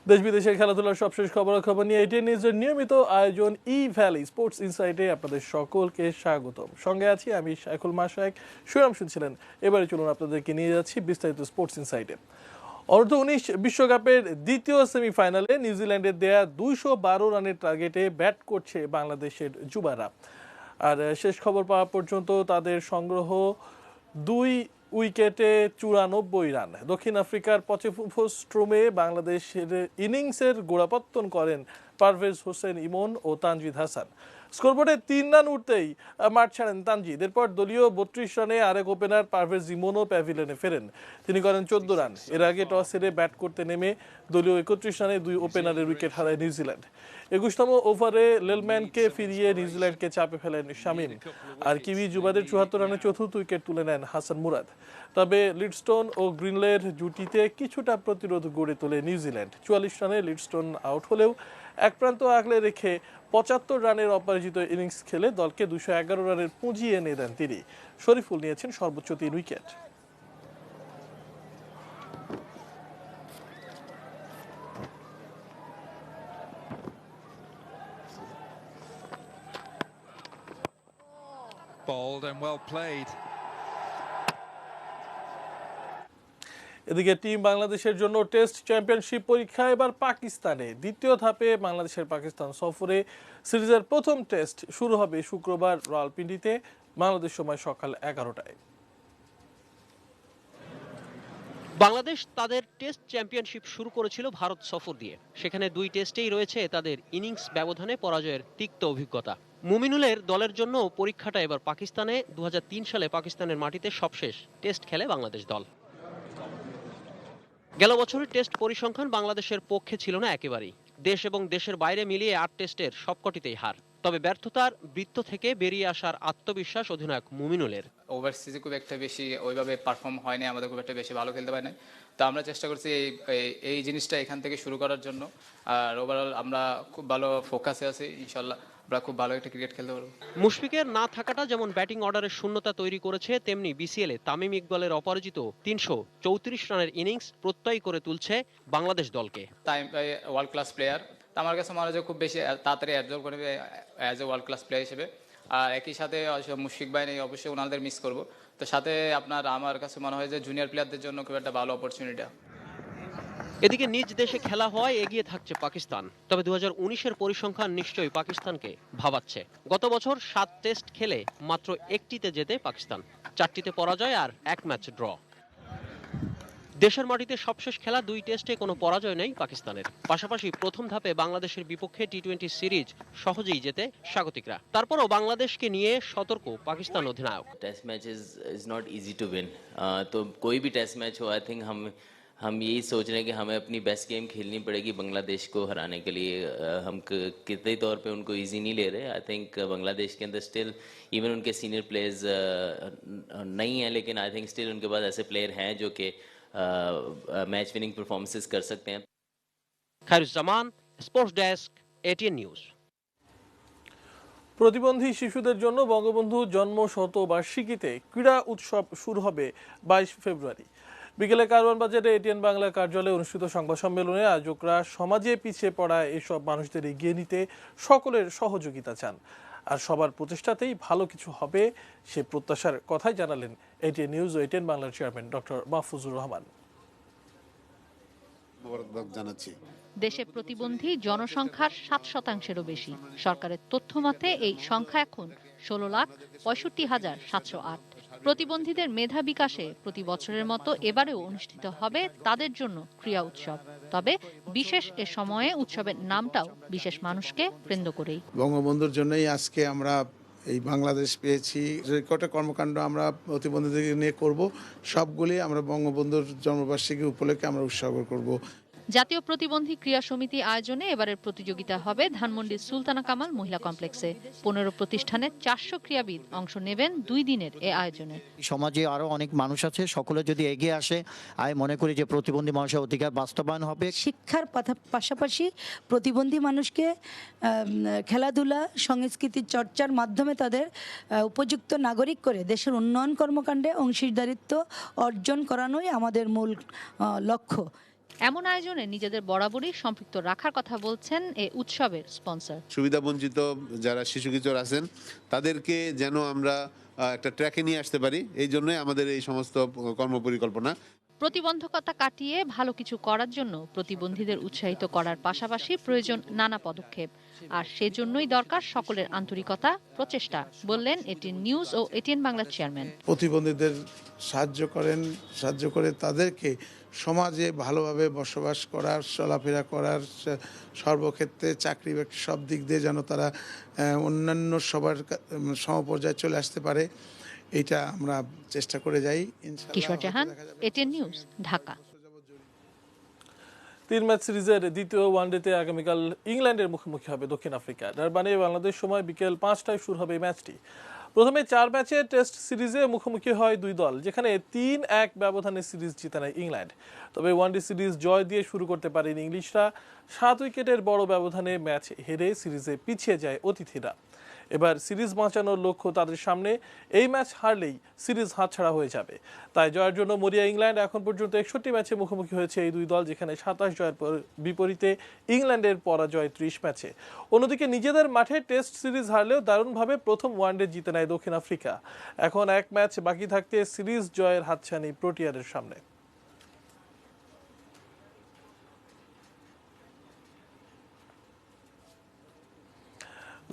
দেশ বিদেশের খেলাধুলার সবশেষ খবরাখবর নিয়ে এটিএন নিউজের নিয়মিত আয়োজন ই ভ্যালি স্পোর্টস ইনসাইটে আপনাদের সকলকে স্বাগতম। সঙ্গে আছি আমি শাইখুল মাশায়েক। শিরোনাম শুনছিলেন, এবারে চলুন আপনাদেরকে নিয়ে যাচ্ছি বিস্তারিত স্পোর্টস ইনসাইটে। অনূর্ধ্ব-19 বিশ্বকাপের দ্বিতীয় সেমিফাইনালে নিউজিল্যান্ডের দেয়া 212 রানের টার্গেটে ব্যাট করছে বাংলাদেশের যুবারা। আর শেষ খবর পাওয়া পর্যন্ত তাদের সংগ্রহ 2 উইকেটে 94 রান। দক্ষিণ আফ্রিকার পচেফস্ট্রুমে বাংলাদেশের ইনিংসের গোড়াপত্তন করেন পারভেজ হোসেন ইমন ও তানজিদ হাসান। স্কোরবোর্ডে 3 রান উঠতেই মাঠ ছাড়েন তানজিদ। এরপর দলীয় 32 রানে আরেক ওপেনার পারভেজ ইমনও প্যাভিলিয়নে ফেরেন। তিনি করেন 14 রান। এর আগে টস হেরে ব্যাট করতে নেমে দলীয় 31 রানে 2 ওপেনারের উইকেট হারায় নিউজিল্যান্ড। 21তম ওভারে লেলম্যানকে ফিরিয়ে নিউজিল্যান্ডকে চাপে ফেলেন শামীম। আর কিউই যুবাদের 74 রানে চতুর্থ উইকেট তুলে নেন হাসান মুরাদ। তবে লিডস্টোন ও গ্রিনলের জুটিতে কিছুটা প্রতিরোধ গড়ে তোলে নিউজিল্যান্ড। 44 রানে লিডস্টোন আউট হলেও এক প্রান্ত আগলে রেখে 75 রানের অপরাজিত ইনিংস খেলে দলকে 211 রানের পুঁজি এনে দেন তিনি। শরীফুল নিয়েছেন সর্বোচ্চ 3 wicket. Bold and well played. এদিকে টিম বাংলাদেশের জন্য টেস্ট চ্যাম্পিয়নশিপ পরীক্ষা এবার পাকিস্তানে। দ্বিতীয় ধাপে বাংলাদেশের পাকিস্তান সফরে সিরিজের প্রথম টেস্ট শুরু হবে শুক্রবার রাওয়ালপিন্ডিতে, বাংলাদেশ সময় সকাল 11টায়। বাংলাদেশ তাদের টেস্ট চ্যাম্পিয়নশিপ শুরু করেছিল ভারত সফর দিয়ে। সেখানে 2 টেস্টেই রয়েছে তাদের ইনিংস ব্যবধানে পরাজয়ের তিক্ত অভিজ্ঞতা। মুমিনুলের দলের জন্য পরীক্ষাটা এবার পাকিস্তানে। 2003 সালে পাকিস্তানের মাটিতে সবশেষ টেস্ট খেলে বাংলাদেশ দল। গেল বছরের টেস্ট পরিসংখ্যান বাংলাদেশের পক্ষে ছিল না একেবারেই। দেশ এবং দেশের বাইরে মিলিয়ে 8 টেস্টের সবকটিতেই হার। তবে ব্যর্থতার বৃত্ত থেকে বেরিয়ে আসার আত্মবিশ্বাস অধিনায়ক মুমিনুলের। ওভারসিজে খুব একটা বেশি ওইভাবে পারফর্ম হয়নি, আমাদের খুব একটা বেশি ভালো খেলতে পারি না। তো আমরা চেষ্টা করছি এই জিনিসটা এখান থেকে শুরু করার জন্য। আর ওভারঅল আমরা খুব ভালো ফোকাসে আছি, ইনশাল্লাহ আমরা খুব ভালো একটা ক্রিকেট খেলতে পারবো। মুশফিকের না থাকাটা যেমন ব্যাটিং অর্ডারের শূন্যতা তৈরি করেছে, তেমনি বিসিএলে তামিম ইকবালের অপরাজিত 334 রানের ইনিংস প্রত্যয় করে তুলছে বাংলাদেশ দলকে। তাই ওয়ার্ল্ড ক্লাস প্লেয়ার, আমার কাছে মনে হয় খুব বেশি তাড়াতাড়ি অ্যাবজর্ব করবে as a world class player হিসেবে। আর একই সাথে মুশফিক ভাই নেই, অবশ্যই ওনাদের মিস করবো। তো সাথে আপনার আমার কাছে মনে হয় যে জুনিয়র প্লেয়ারদের জন্য খুব একটা ভালো অপরচুনিটি। এদিকে নিজ দেশে খেলা হওয়ায় এগিয়ে থাকছে পাকিস্তান। তবে 2019-এর পরিসংখ্যান নিশ্চয়ই পাকিস্তানকে ভাবাচ্ছে। গত বছর 7 টেস্ট খেলে মাত্র একটিতে জেতে পাকিস্তান, 4টিতে পরাজয় আর 1 ম্যাচ ড্র। দেশের মাটিতে সবশেষ খেলা 2 টেস্টে কোনো পরাজয় নেই পাকিস্তানের। পাশাপাশি প্রথম ধাপে বাংলাদেশের বিপক্ষে টি-20 সিরিজ সহজেই জেতে স্বাগতিকরা। তারপরও বাংলাদেশকে নিয়ে সতর্ক পাকিস্তান অধিনায়ক। Test match is not easy to win. तो कोई भी टेस्ट मैच हो, आई थिंक हम यही सोच रहे हैं कि हमें अपनी बेस्ट गेम खेलनी पड़ेगी बांग्लादेश को हराने के लिए। हम कितने तौर पे उनको इजी नहीं ले रहे। आई थिंक बांग्लादेश के अंदर स्टिल इवन उनके सीनियर प्लेयर्स नहीं हैं, लेकिन आई थिंक स्टिल उनके पास ऐसे प्लेयर हैं जो कि मैच विनिंग परफॉर्मेंसेस कर सकते हैं। Khairuzzaman, sports desk, ATN news. প্রতিবন্ধী শিশুদের জন্য বঙ্গবন্ধু জন্ম শতবার্ষিকীতে ক্রীড়া উৎসব শুরু হবে 22 ফেব্রুয়ারি। বিকেলে কারওয়ান বাজারে এটিএন বাংলা কার্যালয়ে অনুষ্ঠিত সংবাদ সম্মেলনে আয়োজকরা সমাজে পিছিয়ে পড়া এসব মানুষদের এগিয়ে নিতে সকলের সহযোগিতা চান। আর সবার প্রচেষ্টাতেই ভালো কিছু হবে সে প্রত্যাশার কথাই জানালেন এটিএন নিউজ ও এটিএন বাংলার চেয়ারম্যান ডক্টর মাহফুজুর রহমান। দেশে প্রতিবন্ধী জনসংখ্যার 7%-এরও বেশি। সরকারের তথ্য মতে এই সংখ্যা এখন 16,65,708। প্রতিবন্ধীদের মেধা বিকাশে প্রতি বছরের মতো এবারেও অনুষ্ঠিত হবে তাদের জন্য ক্রীড়া উৎসব। তবে বিশেষ এ সময়ে উৎসবের নামটাও বিশেষ মানুষকে কেন্দ্র করেই। বঙ্গবন্ধুর জন্যই আজকে আমরা এই বাংলাদেশ পেয়েছি। যে কটা কর্মকাণ্ড আমরা প্রতিবন্ধীদের নিয়ে করব, সবগুলি আমরা বঙ্গবন্ধুর জন্মবার্ষিকী উপলক্ষে আমরা উৎসর্গ করব। জাতীয় প্রতিবন্ধী ক্রীড়া সমিতি আয়োজনে এবারের প্রতিযোগিতা হবে ধানমন্ডির সুলতানা কামাল মহিলা কমপ্লেক্সে। 15 প্রতিষ্ঠানের 400 ক্রীড়াবিদ অংশ নেবেন 2 দিনের এই আয়োজনে। সমাজে আরো অনেক মানুষ আছে, সকলে যদি এগিয়ে আসে আমি মনে করি যে প্রতিবন্ধী মানুষের অধিকার বাস্তবায়ন হবে। শিক্ষার পাশাপাশি প্রতিবন্ধী মানুষকে খেলাধুলা সংস্কৃতি চর্চার মাধ্যমে তাদের উপযুক্ত নাগরিক করে দেশের উন্নয়ন কর্মকাণ্ডে অংশীদারিত্ব অর্জন করানোই আমাদের মূল লক্ষ্য। এমন আয়োজনে নিজেদের বরাবরই সম্পৃক্ত রাখার কথা বলছেন এ উৎসবের স্পন্সর। সুবিধাবঞ্চিত যারা শিশু কিশোর আছেন তাদেরকে যেন আমরা একটা ট্র্যাকে নিয়ে আসতে পারি, এই জন্যই আমাদের এই সমস্ত কর্মপরিকল্পনা। প্রতিবন্ধকতা কাটিয়ে ভালো কিছু করার জন্য প্রতিবন্ধীদের উৎসাহিত করার পাশাপাশি প্রয়োজন নানা পদক্ষেপ, আর সেজন্যই দরকার সকলের আন্তরিকতা, প্রচেষ্টা, বললেন এটিএন নিউজ ও এটিএন বাংলার চেয়ারম্যান। প্রতিবন্ধীদের সাহায্য করে তাদেরকে সমাজে ভালোভাবে বসবাস করার, চলাফেরা করার, সর্বক্ষেত্রে চাকরি বাকরি সব দিক দিয়ে যেন তারা অন্যান্য সবার সমপর্যায়ে চলে আসতে পারে, এটা আমরা চেষ্টা করে যাই। কিশোর জাহান, এটিএন নিউজ, ঢাকা। 3 ম্যাচ সিরিজের দ্বিতীয় ওয়ানডেতে আগামীকাল ইংল্যান্ডের মুখোমুখি হবে দক্ষিণ আফ্রিকা। ডারবানে বাংলাদেশ সময় বিকেল 5টায় শুরু হবে এই ম্যাচটি। প্রথমে 4 ম্যাচের টেস্ট সিরিজে মুখোমুখি হয় দুই দল, যেখানে 3-1 ব্যবধানে সিরিজ জিতে নেয় ইংল্যান্ড। তবে ওয়ানডে সিরিজ জয় দিয়ে শুরু করতে পারেন ইংলিশরা। 7 উইকেটের বড় ব্যবধানে ম্যাচ হেরে সিরিজে পিছিয়ে যায় অতিথিরা। এবার সিরিজ বাঁচানোর লক্ষ্য তাদের সামনে। এই ম্যাচ হারলেই সিরিজ হাতছাড়া হয়ে যাবে। তাই জয়ের জন্য মরিয়া ইংল্যান্ড। এখন পর্যন্ত 61 ম্যাচে মুখোমুখি হয়েছে এই দুই দল, যেখানে 27 জয়ের বিপরীতে ইংল্যান্ডের পরাজয় 30 ম্যাচে। অন্যদিকে নিজেদের মাঠে টেস্ট সিরিজ হারলেও দারুণভাবে প্রথম ওয়ানডে জিতে নেয় দক্ষিণ আফ্রিকা। এখন 1 ম্যাচ বাকি থাকতে সিরিজ জয়ের হাতছানি প্রোটিয়াদের সামনে।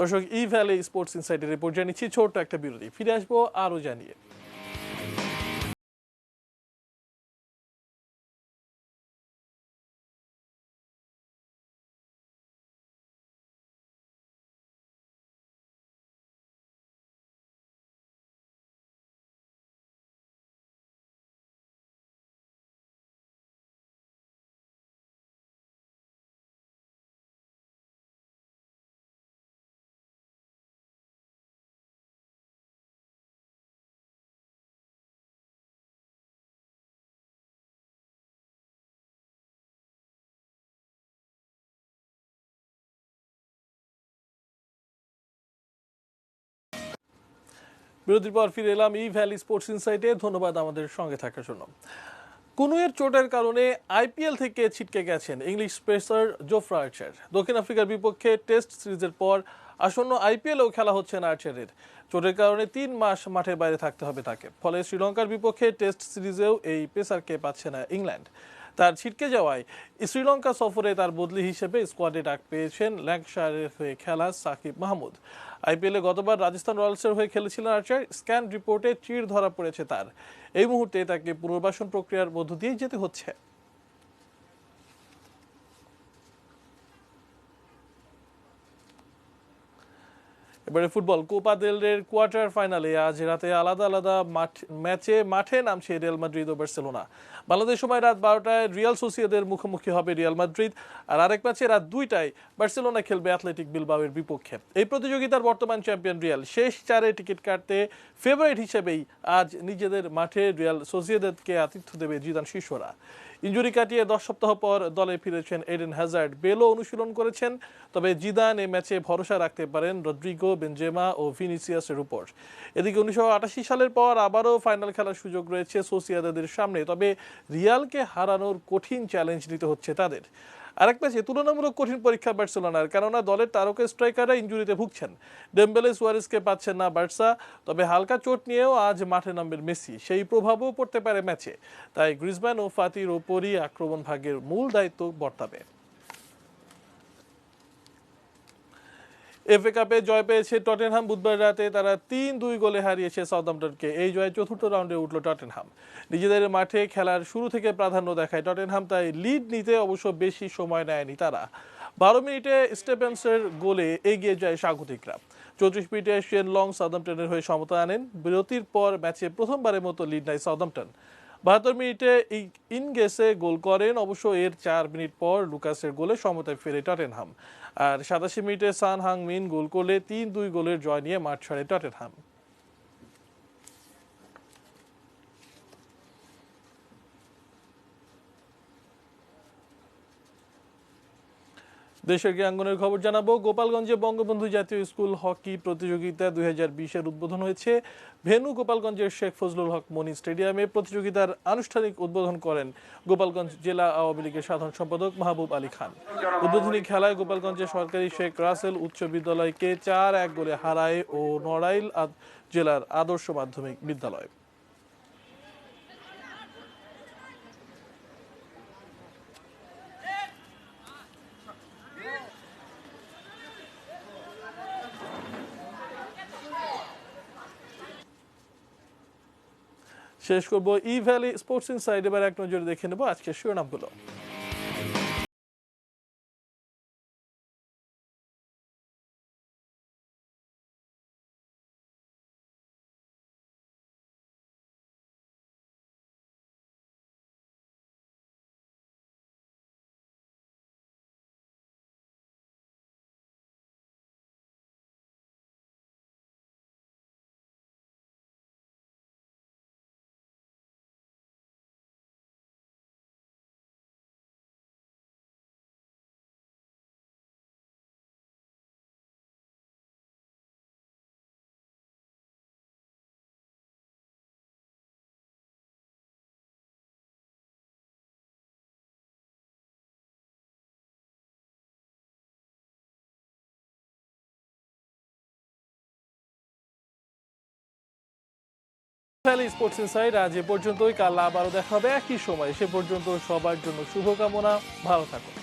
দর্শক, ই ভ্যালি স্পোর্টস ইনসাইডের রিপোর্ট জানিয়েছি, ছোট্ট একটা বিরতি, ফিরে আসবো আরো জানিয়ে। বিরতির পর ফিরে এলাম ই ভ্যালি স্পোর্টস ইনসাইটে। ধন্যবাদ আমাদের সঙ্গে থাকার জন্য। কুনুয়ের চোটের কারণে আইপিএল থেকে ছিটকে গেছেন ইংলিশ পেসার জোফরা আর্চার। দক্ষিণ আফ্রিকার বিপক্ষে টেস্ট সিরিজের পর আসন্ন আইপিএলেও খেলা হচ্ছে না আর্চারের। চোটের কারণে 3 মাস মাঠের বাইরে থাকতে হবে তাকে। ফলে শ্রীলঙ্কার বিপক্ষে টেস্ট সিরিজেও এই পেসারকে পাচ্ছে না ইংল্যান্ড। তার ছিটকে যাওয়ায় শ্রীলঙ্কা সফরে তার বদলি হিসেবে স্কোয়াডে ডাক পেয়েছেন ল্যাঙ্কাশায়ারের হয়ে খেলা সাকিব মাহমুদ। আইপিএলে গতবার রাজস্থান রয়্যালসের হয়ে খেলেছিলেন আর্চার। স্ক্যান রিপোর্টে চিড় ধরা পড়েছে তার। এই মুহূর্তে তাকে পুনর্বাসন প্রক্রিয়ার মধ্য দিয়ে যেতে হচ্ছে। এবারে ফুটবল, কোপা দেল রের কোয়ার্টার ফাইনালে আজ রাতে আলাদা আলাদা ম্যাচে মাঠে নামছে রিয়াল মাদ্রিদ ও বার্সেলোনা। বাংলাদেশ সময় রাত 12টায় রিয়াল সোসিয়েদাদের মুখোমুখি হবে রিয়াল মাদ্রিদ, আর আরেক ম্যাচে রাত 2টায় বার্সেলোনা খেলবে অ্যাথলেটিক বিলবাওয়ের বিপক্ষে। এই প্রতিযোগিতার বর্তমান চ্যাম্পিয়ন রিয়াল শেষ 4-এ টিকিট কাটতে ফেভারিট হিসেবেই আজ নিজেদের মাঠে রিয়াল সোসিয়েদাদকে আতিথ্য দেবে জিদান শিষ্যরা। ইনজুরি কাটিয়ে 10 সপ্তাহ পর দলে ফিরেছেন এডেন হ্যাজার্ড। বেলও অনুশীলন করেছেন, তবে জিদান এই ম্যাচে ভরসা রাখতে পারেন রদ্রিগো, বেনজেমা ও ভিনিসিয়াসের উপর। এদিকে 1988 সালের পর আবারও ফাইনাল খেলার সুযোগ রয়েছে সোসিয়েদাদের সামনে, তবে রিয়ালকে হারানোর কঠিন চ্যালেঞ্জ নিতে হচ্ছে তাদের। আরেক ম্যাচে তুলনামূলক কঠিন পরীক্ষা বার্সেলোনার, কেননা দলের তারকা স্ট্রাইকাররা ইনজুরিতে ভুগছেন। ডেম্বেলে, সুয়ারেজকে পাচ্ছেন না বার্সা, তবে হালকা চোট নিয়েও আজ মাঠে নামবেন মেসি। সেই প্রভাবও পড়তে পারে ম্যাচে। তাই গ্রিজম্যান ও ফাতির ওপরই আক্রমণ ভাগের মূল দায়িত্ব বর্তাবে। এফএ কাপে জয় পেয়েছে টটেনহাম। বুধবার রাতে তারা 3-2 গোলে হারিয়েছে সাউদাম্পটনকে। এই জয়ে চতুর্থ রাউন্ডে উঠল টটেনহাম। নিজেদের মাঠে খেলার শুরু থেকে প্রাধান্য দেখায় টটেনহাম, তাই লিড নিতে অবশ্য বেশি সময় নেয়নি তারা। 12 মিনিটে স্টেফেন্সের গোলে এগিয়ে যায় স্বাগতিকরা। 34 মিনিটে শেন লং সাউদাম্পটনের হয়ে সমতা আনেন। বিরতির পর ম্যাচে প্রথমবারের মতো লিড নেয় সাউদাম্পটন। 72 মিনিটে ইনগেসে গোল করেন, অবশ্য এর 4 মিনিট পর লুকাসের গোলে সমতায় ফেরে টটেনহাম। আর 87 মিনিটে সান হাং মিন গোল করলে 3-2 গোলের জয় নিয়ে মাঠ ছাড়ে টটেনহাম। দেশের ক্রীড়াঙ্গনের খবর জানাবো। গোপালগঞ্জে বঙ্গবন্ধু জাতীয় স্কুল হকি প্রতিযোগিতা 2020-এর উদ্বোধন হয়েছে। ভেন্যু গোপালগঞ্জের শেখ ফজলুল হক মনি স্টেডিয়ামে প্রতিযোগিতার আনুষ্ঠানিক উদ্বোধন করেন গোপালগঞ্জ জেলা আওয়ামী লীগের সাধারণ সম্পাদক মাহবুব আলী খান। উদ্বোধনী খেলায় গোপালগঞ্জের সরকারি শেখ রাসেল উচ্চ বিদ্যালয়কে 4-1 গোলে হারায় ও নড়াইল জেলার আদর্শ মাধ্যমিক বিদ্যালয়। শেষ করবো ই ভ্যালি স্পোর্টস ইনসাইড। এবার এক নজরে দেখে নেব আজকের শিরোনামগুলো। ভ্যালি স্পোর্টস ইনসাইড আজ এ পর্যন্তই। কাল আবারও দেখা হবে একই সময়। সে পর্যন্ত সবার জন্য শুভকামনা। ভালো থাকুন।